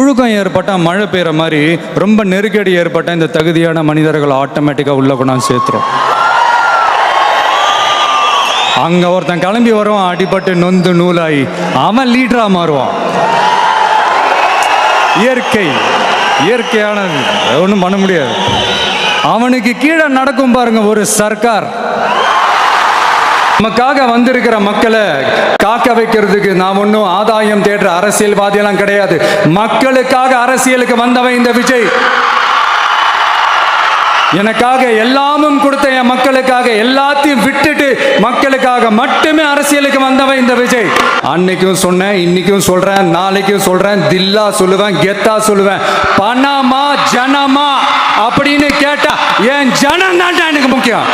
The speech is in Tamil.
புழுக்கம் ஏற்பட்டால் மழை பெய்கிற மாதிரி ரொம்ப நெருக்கடி ஏற்பட்டால் இந்த தகுதியான மனிதர்கள் ஆட்டோமேட்டிக்காக உள்ள கொண்டாந்து சேர்த்துரும். அங்கே ஒருத்தன் கிளம்பி வருவான், அடிபட்டு நொந்து நூலாகி அவன் லீடராக மாறுவான். இயற்கையானது, ஒன்றும் பண்ண முடியாது. அவனுக்கு கீழே நடக்கும் பாருங்க ஒரு சர்க்கார். நமக்காக வந்திருக்கிற மக்களை காக்க வைக்கிறதுக்கு நான் ஒன்றும் ஆதாயம் தேடுற அரசியல்வாதியெல்லாம் கிடையாது. மக்களுக்காக அரசியலுக்கு வந்தவன் இந்த விஜய். எனக்காக எல்லாமும் கொடுத்த என் மக்களுக்காக எல்லாத்தையும் விட்டுட்டு மக்களுக்காக மட்டுமே அரசியலுக்கு வந்தவன் இந்த விஜய். அன்னைக்கும் சொன்னேன், இன்னைக்கும் சொல்றேன், நாளைக்கும் சொல்றேன், தில்லா சொல்லுவேன், கெத்தா சொல்லுவேன். பணமா ஜனமா அப்படின்னு கேட்டா என் ஜனம் தான் எனக்கு முக்கியம்.